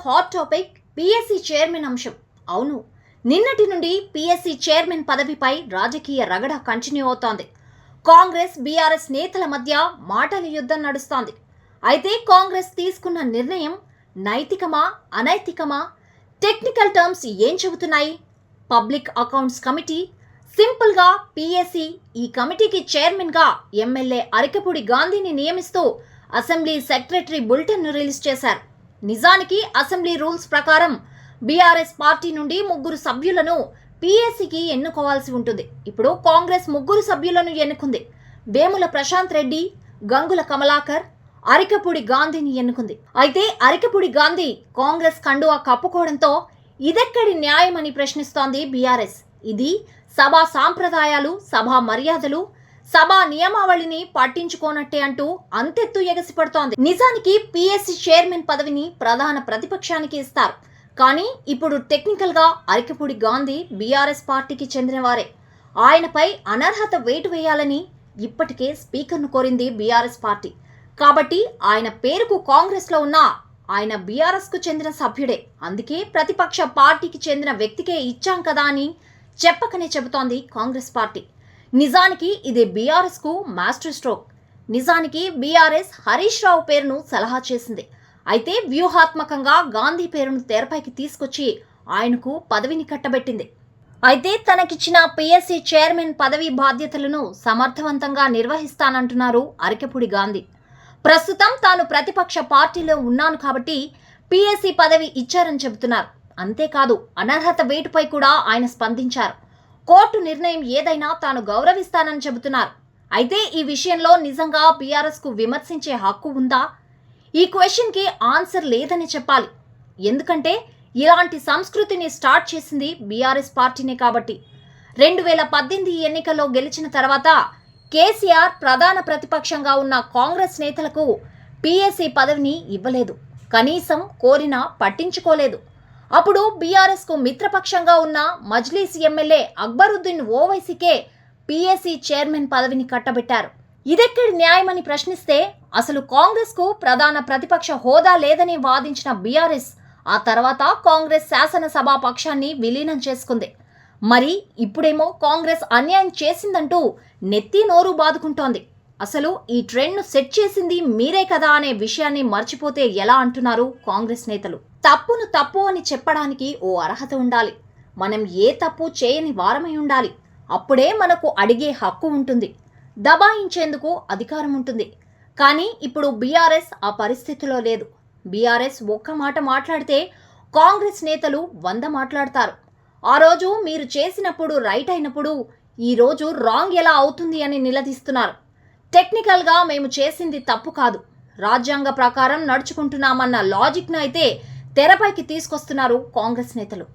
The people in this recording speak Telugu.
హాట్ టాపిక్ పిఎస్సి చైర్మన్ అంశం. అవును, నిన్నటి నుండి పిఎస్సి చైర్మన్ పదవిపై రాజకీయ రగడ కంటిన్యూ అవుతోంది. కాంగ్రెస్ బీఆర్ఎస్ నేతల మధ్య మాటల యుద్ధం నడుస్తోంది. అయితే కాంగ్రెస్ తీసుకున్న నిర్ణయం నైతికమా అనైతికమా? టెక్నికల్ టర్మ్స్ ఏం చెబుతున్నాయి? పబ్లిక్ అకౌంట్స్ కమిటీ సింపుల్గా పిఎస్సి ఈ కమిటీకి చైర్మన్గా ఎమ్మెల్యే అరికపూడి గాంధీని నియమిస్తూ అసెంబ్లీ సెక్రటరీ బులెటిన్ను రిలీజ్ చేశారు. నిజానికి అసెంబ్లీ రూల్స్ ప్రకారం బీఆర్ఎస్ పార్టీ నుండి 3 సభ్యులను పిఎస్సికి ఎన్నుకోవాల్సి ఉంటుంది. ఇప్పుడు కాంగ్రెస్ 3 సభ్యులను ఎన్నుకుంది. వేముల ప్రశాంత్ రెడ్డి, గంగుల కమలాకర్, అరికపూడి గాంధీని ఎన్నుకుంది. అయితే అరికపూడి గాంధీ కాంగ్రెస్ కండువా కప్పుకోవడంతో ఇదెక్కడి న్యాయమని ప్రశ్నిస్తోంది బీఆర్ఎస్. ఇది సభా సాంప్రదాయాలు, సభా మర్యాదలు, సభా నియమావళిని పట్టించుకోనట్టే అంటూ అంతెత్తు ఎగసిపడుతోంది. నిజానికి పిఎస్సి చైర్మన్ పదవిని ప్రధాన ప్రతిపక్షానికి ఇస్తారు. కానీ ఇప్పుడు టెక్నికల్గా అరికపూడి గాంధీ బీఆర్ఎస్ పార్టీకి చెందినవారే. ఆయనపై అనర్హత వేటు వేయాలని ఇప్పటికే స్పీకర్ను కోరింది బీఆర్ఎస్ పార్టీ. కాబట్టి ఆయన పేరుకు కాంగ్రెస్లో ఉన్న ఆయన బీఆర్ఎస్కు చెందిన సభ్యుడే. అందుకే ప్రతిపక్ష పార్టీకి చెందిన వ్యక్తికే ఇచ్చాం కదా అని చెప్పకనే చెబుతోంది కాంగ్రెస్ పార్టీ. నిజానికి ఇది బీఆర్ఎస్కు మాస్టర్ స్ట్రోక్. నిజానికి బీఆర్ఎస్ హరీష్ రావు పేరును సలహా చేసింది. అయితే వ్యూహాత్మకంగా గాంధీ పేరును తెరపైకి తీసుకొచ్చి ఆయనకు పదవిని కట్టబెట్టింది. అయితే తనకిచ్చిన పిఎస్సి చైర్మన్ పదవి బాధ్యతలను సమర్థవంతంగా నిర్వహిస్తానంటున్నారు అరికపూడి గాంధీ. ప్రస్తుతం తాను ప్రతిపక్ష పార్టీలో ఉన్నాను కాబట్టి పిఎస్సి పదవి ఇచ్చారని చెబుతున్నారు. అంతేకాదు, అనర్హత వేటుపై కూడా ఆయన స్పందించారు. కోర్టు నిర్ణయం ఏదైనా తాను గౌరవిస్తానని చెబుతున్నారు. అయితే ఈ విషయంలో నిజంగా బీఆర్ఎస్కు విమర్శించే హక్కు ఉందా? ఈ క్వశ్చన్కి ఆన్సర్ లేదని చెప్పాలి. ఎందుకంటే ఇలాంటి సంస్కృతిని స్టార్ట్ చేసింది బీఆర్ఎస్ పార్టీనే కాబట్టి. 2018 ఎన్నికల్లో గెలిచిన తర్వాత కేసీఆర్ ప్రధాన ప్రతిపక్షంగా ఉన్న కాంగ్రెస్ నేతలకు పిఎస్సి పదవిని ఇవ్వలేదు. కనీసం కోరినా పట్టించుకోలేదు. అప్పుడు బీఆర్ఎస్కు మిత్రపక్షంగా ఉన్న మజ్లీస్ ఎమ్మెల్యే అక్బరుద్దీన్ ఓవైసీకే పిఎస్సి చైర్మన్ పదవిని కట్టబెట్టారు. ఇదెక్కడి న్యాయమని ప్రశ్నిస్తే అసలు కాంగ్రెస్కు ప్రధాన ప్రతిపక్ష హోదా లేదని వాదించిన బీఆర్ఎస్ ఆ తర్వాత కాంగ్రెస్ శాసనసభా పక్షాన్ని విలీనం చేసుకుంది. మరి ఇప్పుడేమో కాంగ్రెస్ అన్యాయం చేసిందంటూ నెత్తి నోరు బాదుకుంటోంది. అసలు ఈ ట్రెండ్ను సెట్ చేసింది మీరే కదా అనే విషయాన్ని మర్చిపోతే ఎలా అంటున్నారు కాంగ్రెస్ నేతలు. తప్పును తప్పు అని చెప్పడానికి ఓ అర్హత ఉండాలి. మనం ఏ తప్పు చేయని వారమై ఉండాలి. అప్పుడే మనకు అడిగే హక్కు ఉంటుంది, దబాయించేందుకు అధికారం ఉంటుంది. కానీ ఇప్పుడు బీఆర్ఎస్ ఆ పరిస్థితిలో లేదు. బీఆర్ఎస్ ఒక్క మాట మాట్లాడితే కాంగ్రెస్ నేతలు 100 మాట్లాడతారు. ఆ రోజు మీరు చేసినప్పుడు రైట్ అయినప్పుడు ఈ రోజు రాంగ్ ఎలా అవుతుంది అని నిలదీస్తున్నారు. టెక్నికల్గా మేము చేసింది తప్పు కాదు, రాజ్యాంగ ప్రకారం నడుచుకుంటున్నామన్న లాజిక్ను అయితే తెరపైకి తీసుకొస్తున్నారు కాంగ్రెస్ నేతలు.